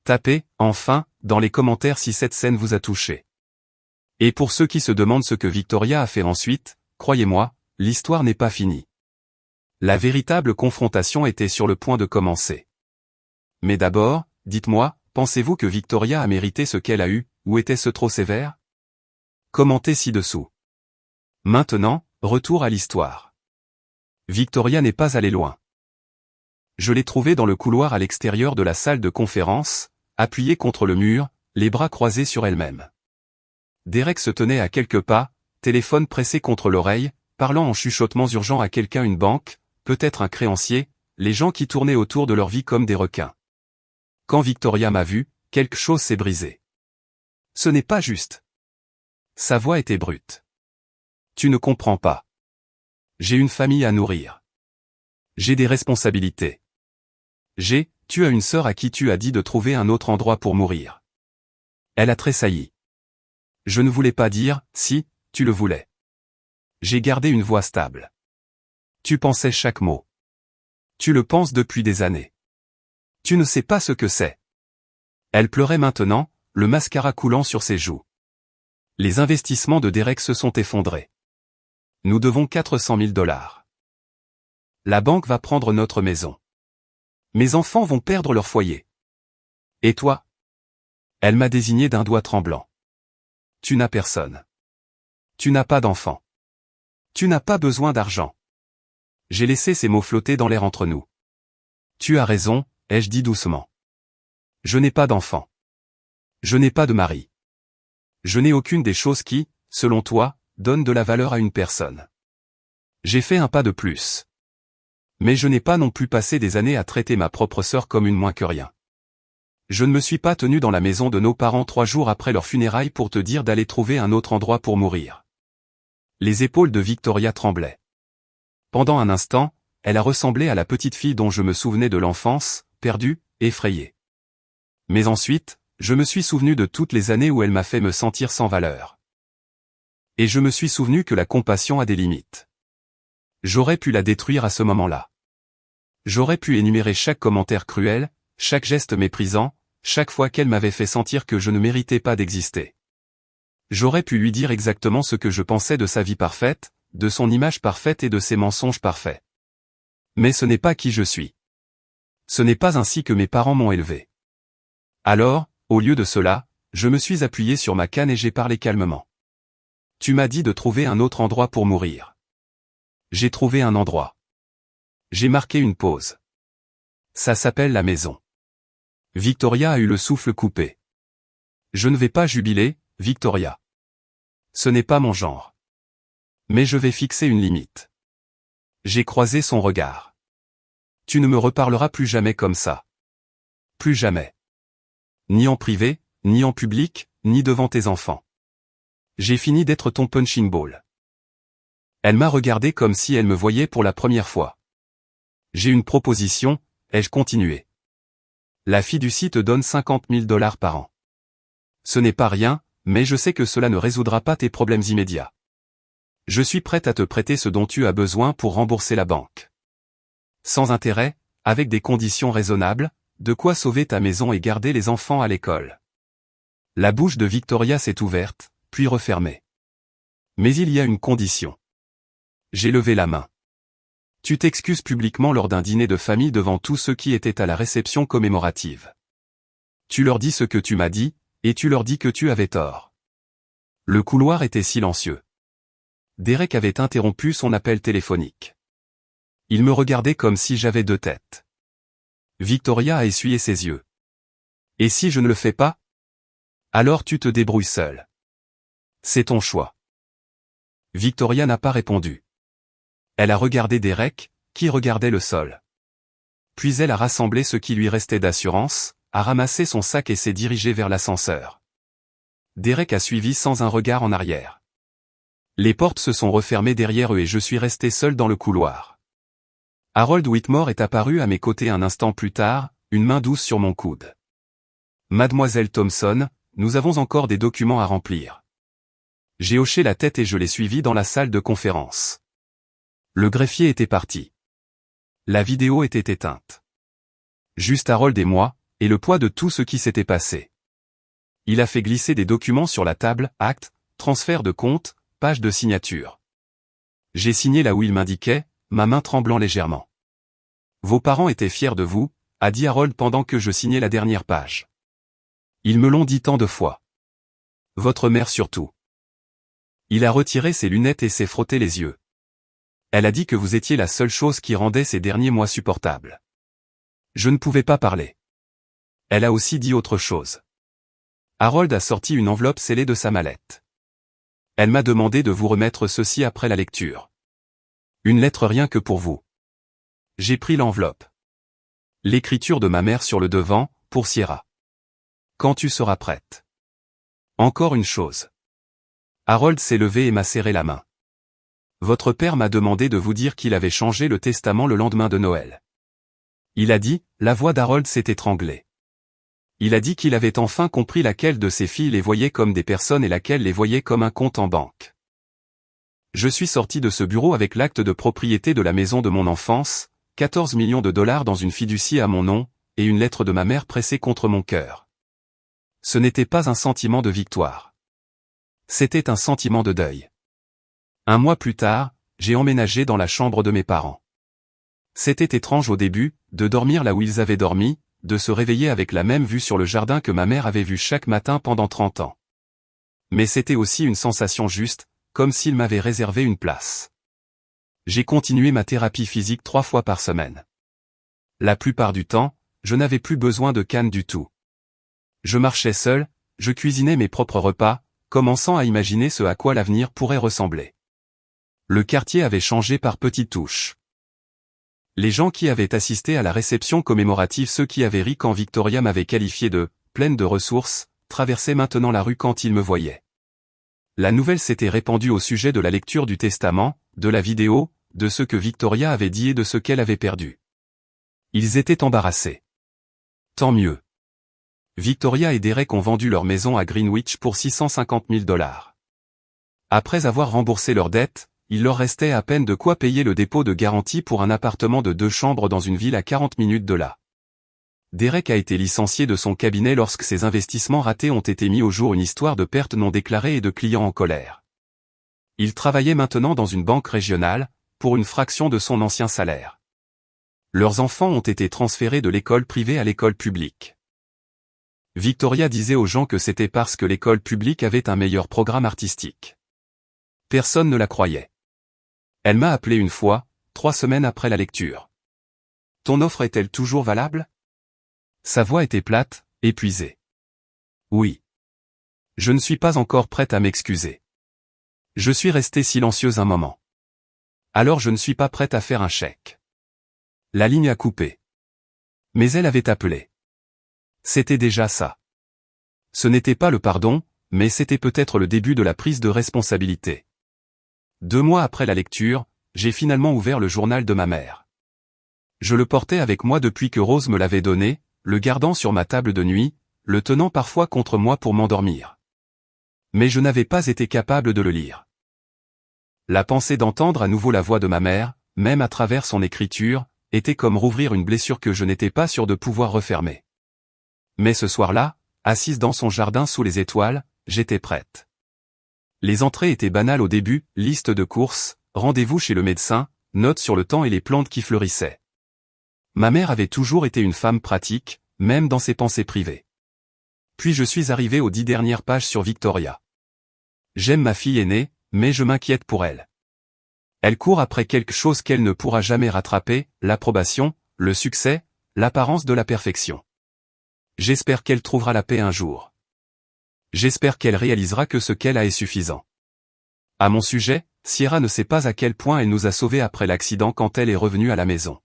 Tapez, enfin, dans les commentaires si cette scène vous a touché. Et pour ceux qui se demandent ce que Victoria a fait ensuite, croyez-moi, l'histoire n'est pas finie. La véritable confrontation était sur le point de commencer. Mais d'abord, dites-moi, pensez-vous que Victoria a mérité ce qu'elle a eu, ou était-ce trop sévère? Commentez ci-dessous. Maintenant, retour à l'histoire. Victoria n'est pas allée loin. Je l'ai trouvée dans le couloir à l'extérieur de la salle de conférence, appuyée contre le mur, les bras croisés sur elle-même. Derek se tenait à quelques pas, téléphone pressé contre l'oreille, parlant en chuchotements urgents à quelqu'un, une banque, peut-être un créancier, les gens qui tournaient autour de leur vie comme des requins. Quand Victoria m'a vu, quelque chose s'est brisé. Ce n'est pas juste. Sa voix était brute. Tu ne comprends pas. J'ai une famille à nourrir. J'ai des responsabilités. Tu as une sœur à qui tu as dit de trouver un autre endroit pour mourir. Elle a tressailli. Je ne voulais pas dire, si, tu le voulais. J'ai gardé une voix stable. Tu pensais chaque mot. Tu le penses depuis des années. Tu ne sais pas ce que c'est. Elle pleurait maintenant, le mascara coulant sur ses joues. Les investissements de Derek se sont effondrés. Nous devons 400 000 $. La banque va prendre notre maison. Mes enfants vont perdre leur foyer. Et toi? Elle m'a désigné d'un doigt tremblant. Tu n'as personne. Tu n'as pas d'enfant. Tu n'as pas besoin d'argent. J'ai laissé ces mots flotter dans l'air entre nous. Tu as raison, ai-je dit doucement. Je n'ai pas d'enfant. Je n'ai pas de mari. Je n'ai aucune des choses qui, selon toi, donnent de la valeur à une personne. J'ai fait un pas de plus. Mais je n'ai pas non plus passé des années à traiter ma propre sœur comme une moins que rien. Je ne me suis pas tenu dans la maison de nos parents 3 jours après leurs funérailles pour te dire d'aller trouver un autre endroit pour mourir. Les épaules de Victoria tremblaient. Pendant un instant, elle a ressemblé à la petite fille dont je me souvenais de l'enfance, perdue, effrayée. Mais ensuite, je me suis souvenu de toutes les années où elle m'a fait me sentir sans valeur. Et je me suis souvenu que la compassion a des limites. J'aurais pu la détruire à ce moment-là. J'aurais pu énumérer chaque commentaire cruel, chaque geste méprisant, chaque fois qu'elle m'avait fait sentir que je ne méritais pas d'exister. J'aurais pu lui dire exactement ce que je pensais de sa vie parfaite, de son image parfaite et de ses mensonges parfaits. Mais ce n'est pas qui je suis. Ce n'est pas ainsi que mes parents m'ont élevé. Alors, au lieu de cela, je me suis appuyé sur ma canne et j'ai parlé calmement. Tu m'as dit de trouver un autre endroit pour mourir. J'ai trouvé un endroit. J'ai marqué une pause. Ça s'appelle la maison. Victoria a eu le souffle coupé. Je ne vais pas jubiler, Victoria. Ce n'est pas mon genre. Mais je vais fixer une limite. J'ai croisé son regard. Tu ne me reparleras plus jamais comme ça. Plus jamais. Ni en privé, ni en public, ni devant tes enfants. J'ai fini d'être ton punching ball. Elle m'a regardé comme si elle me voyait pour la première fois. J'ai une proposition, ai-je continué. La fiducie te donne 50 000 $ par an. Ce n'est pas rien, mais je sais que cela ne résoudra pas tes problèmes immédiats. Je suis prête à te prêter ce dont tu as besoin pour rembourser la banque. Sans intérêt, avec des conditions raisonnables, de quoi sauver ta maison et garder les enfants à l'école. La bouche de Victoria s'est ouverte, puis refermée. Mais il y a une condition. J'ai levé la main. Tu t'excuses publiquement lors d'un dîner de famille devant tous ceux qui étaient à la réception commémorative. Tu leur dis ce que tu m'as dit, et tu leur dis que tu avais tort. Le couloir était silencieux. Derek avait interrompu son appel téléphonique. Il me regardait comme si j'avais 2 têtes. Victoria a essuyé ses yeux. Et si je ne le fais pas? Alors tu te débrouilles seul. C'est ton choix. Victoria n'a pas répondu. Elle a regardé Derek, qui regardait le sol. Puis elle a rassemblé ce qui lui restait d'assurance, a ramassé son sac et s'est dirigée vers l'ascenseur. Derek a suivi sans un regard en arrière. Les portes se sont refermées derrière eux et je suis resté seul dans le couloir. Harold Whitmore est apparu à mes côtés un instant plus tard, une main douce sur mon coude. Mademoiselle Thompson, nous avons encore des documents à remplir. J'ai hoché la tête et je l'ai suivi dans la salle de conférence. Le greffier était parti. La vidéo était éteinte. Juste Harold et moi, et le poids de tout ce qui s'était passé. Il a fait glisser des documents sur la table, acte, transfert de compte, page de signature. J'ai signé là où il m'indiquait, ma main tremblant légèrement. Vos parents étaient fiers de vous, a dit Harold pendant que je signais la dernière page. Ils me l'ont dit tant de fois. Votre mère surtout. Il a retiré ses lunettes et s'est frotté les yeux. Elle a dit que vous étiez la seule chose qui rendait ces derniers mois supportables. Je ne pouvais pas parler. Elle a aussi dit autre chose. Harold a sorti une enveloppe scellée de sa mallette. Elle m'a demandé de vous remettre ceci après la lecture. Une lettre rien que pour vous. J'ai pris l'enveloppe. L'écriture de ma mère sur le devant, pour Sierra. Quand tu seras prête. Encore une chose. Harold s'est levé et m'a serré la main. Votre père m'a demandé de vous dire qu'il avait changé le testament le lendemain de Noël. Il a dit, la voix d'Harold s'est étranglée. Il a dit qu'il avait enfin compris laquelle de ses filles les voyait comme des personnes et laquelle les voyait comme un compte en banque. Je suis sorti de ce bureau avec l'acte de propriété de la maison de mon enfance, 14 millions de dollars dans une fiducie à mon nom, et une lettre de ma mère pressée contre mon cœur. Ce n'était pas un sentiment de victoire. C'était un sentiment de deuil. Un mois plus tard, j'ai emménagé dans la chambre de mes parents. C'était étrange au début, de dormir là où ils avaient dormi, de se réveiller avec la même vue sur le jardin que ma mère avait vu chaque matin pendant 30 ans. Mais c'était aussi une sensation juste, comme s'ils m'avaient réservé une place. J'ai continué ma thérapie physique 3 fois par semaine. La plupart du temps, je n'avais plus besoin de canne du tout. Je marchais seul, je cuisinais mes propres repas, commençant à imaginer ce à quoi l'avenir pourrait ressembler. Le quartier avait changé par petites touches. Les gens qui avaient assisté à la réception commémorative, ceux qui avaient ri quand Victoria m'avait qualifié de « pleine de ressources », traversaient maintenant la rue quand ils me voyaient. La nouvelle s'était répandue au sujet de la lecture du testament, de la vidéo, de ce que Victoria avait dit et de ce qu'elle avait perdu. Ils étaient embarrassés. Tant mieux. Victoria et Derek ont vendu leur maison à Greenwich pour 650 000 $. Après avoir remboursé leurs dettes, il leur restait à peine de quoi payer le dépôt de garantie pour un appartement de 2 chambres dans une ville à 40 minutes de là. Derek a été licencié de son cabinet lorsque ses investissements ratés ont été mis au jour, une histoire de pertes non déclarées et de clients en colère. Il travaillait maintenant dans une banque régionale, pour une fraction de son ancien salaire. Leurs enfants ont été transférés de l'école privée à l'école publique. Victoria disait aux gens que c'était parce que l'école publique avait un meilleur programme artistique. Personne ne la croyait. Elle m'a appelé une fois, 3 semaines après la lecture. Ton offre est-elle toujours valable? Sa voix était plate, épuisée. Oui. Je ne suis pas encore prête à m'excuser. Je suis restée silencieuse un moment. Alors je ne suis pas prête à faire un chèque. La ligne a coupé. Mais elle avait appelé. C'était déjà ça. Ce n'était pas le pardon, mais c'était peut-être le début de la prise de responsabilité. 2 mois après la lecture, j'ai finalement ouvert le journal de ma mère. Je le portais avec moi depuis que Rose me l'avait donné, le gardant sur ma table de nuit, le tenant parfois contre moi pour m'endormir. Mais je n'avais pas été capable de le lire. La pensée d'entendre à nouveau la voix de ma mère, même à travers son écriture, était comme rouvrir une blessure que je n'étais pas sûr de pouvoir refermer. Mais ce soir-là, assise dans son jardin sous les étoiles, j'étais prête. Les entrées étaient banales au début, liste de courses, rendez-vous chez le médecin, notes sur le temps et les plantes qui fleurissaient. Ma mère avait toujours été une femme pratique, même dans ses pensées privées. Puis je suis arrivé aux 10 dernières pages sur Victoria. J'aime ma fille aînée, mais je m'inquiète pour elle. Elle court après quelque chose qu'elle ne pourra jamais rattraper, l'approbation, le succès, l'apparence de la perfection. J'espère qu'elle trouvera la paix un jour. J'espère qu'elle réalisera que ce qu'elle a est suffisant. À mon sujet, Sierra ne sait pas à quel point elle nous a sauvés après l'accident quand elle est revenue à la maison.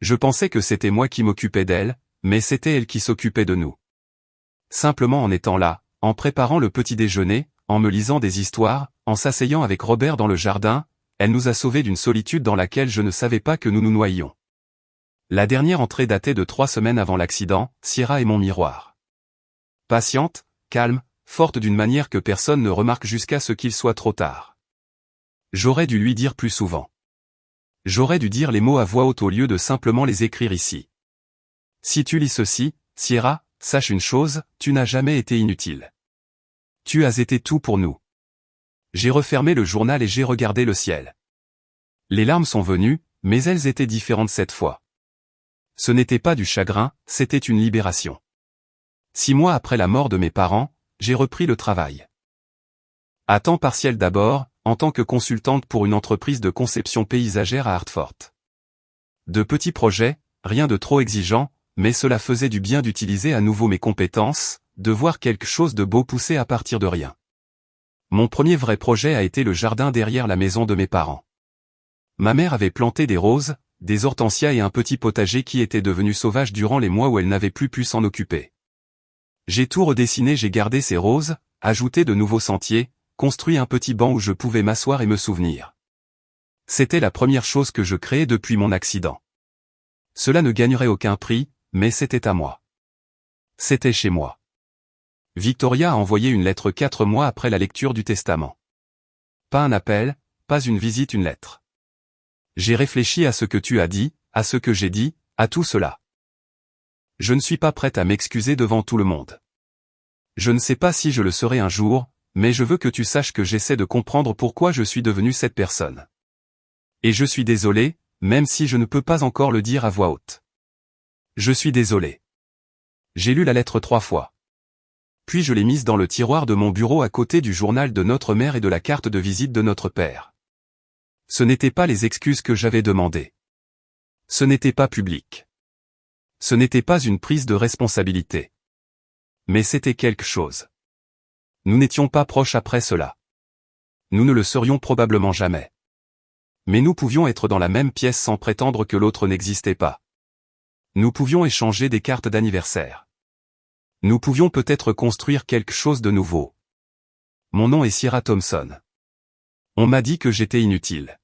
Je pensais que c'était moi qui m'occupais d'elle, mais c'était elle qui s'occupait de nous. Simplement en étant là, en préparant le petit déjeuner, en me lisant des histoires, en s'asseyant avec Robert dans le jardin, elle nous a sauvés d'une solitude dans laquelle je ne savais pas que nous nous noyions. La dernière entrée datait de 3 semaines avant l'accident, Sierra est mon miroir. Patiente, calme, forte d'une manière que personne ne remarque jusqu'à ce qu'il soit trop tard. J'aurais dû lui dire plus souvent. J'aurais dû dire les mots à voix haute au lieu de simplement les écrire ici. Si tu lis ceci, Sierra, sache une chose, tu n'as jamais été inutile. Tu as été tout pour nous. J'ai refermé le journal et j'ai regardé le ciel. Les larmes sont venues, mais elles étaient différentes cette fois. Ce n'était pas du chagrin, c'était une libération. 6 mois après la mort de mes parents, j'ai repris le travail. À temps partiel d'abord, en tant que consultante pour une entreprise de conception paysagère à Hartford. De petits projets, rien de trop exigeant, mais cela faisait du bien d'utiliser à nouveau mes compétences, de voir quelque chose de beau pousser à partir de rien. Mon premier vrai projet a été le jardin derrière la maison de mes parents. Ma mère avait planté des roses, des hortensias et un petit potager qui était devenu sauvage durant les mois où elle n'avait plus pu s'en occuper. J'ai tout redessiné, j'ai gardé ces roses, ajouté de nouveaux sentiers, construit un petit banc où je pouvais m'asseoir et me souvenir. C'était la première chose que je créais depuis mon accident. Cela ne gagnerait aucun prix, mais c'était à moi. C'était chez moi. Victoria a envoyé une lettre 4 mois après la lecture du testament. Pas un appel, pas une visite, une lettre. J'ai réfléchi à ce que tu as dit, à ce que j'ai dit, à tout cela. Je ne suis pas prête à m'excuser devant tout le monde. Je ne sais pas si je le serai un jour, mais je veux que tu saches que j'essaie de comprendre pourquoi je suis devenue cette personne. Et je suis désolé, même si je ne peux pas encore le dire à voix haute. Je suis désolé. J'ai lu la lettre 3 fois. Puis je l'ai mise dans le tiroir de mon bureau à côté du journal de notre mère et de la carte de visite de notre père. Ce n'étaient pas les excuses que j'avais demandées. Ce n'était pas public. Ce n'était pas une prise de responsabilité. Mais c'était quelque chose. Nous n'étions pas proches après cela. Nous ne le serions probablement jamais. Mais nous pouvions être dans la même pièce sans prétendre que l'autre n'existait pas. Nous pouvions échanger des cartes d'anniversaire. Nous pouvions peut-être construire quelque chose de nouveau. Mon nom est Sierra Thompson. On m'a dit que j'étais inutile.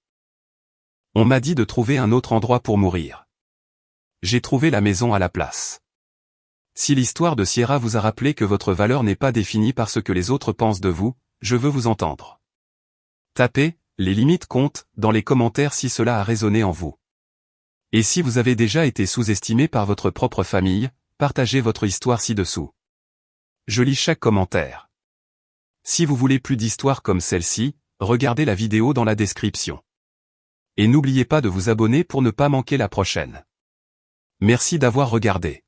On m'a dit de trouver un autre endroit pour mourir. J'ai trouvé la maison à la place. Si l'histoire de Sierra vous a rappelé que votre valeur n'est pas définie par ce que les autres pensent de vous, je veux vous entendre. Tapez « Les limites comptent » dans les commentaires si cela a résonné en vous. Et si vous avez déjà été sous-estimé par votre propre famille, partagez votre histoire ci-dessous. Je lis chaque commentaire. Si vous voulez plus d'histoires comme celle-ci, regardez la vidéo dans la description. Et n'oubliez pas de vous abonner pour ne pas manquer la prochaine. Merci d'avoir regardé.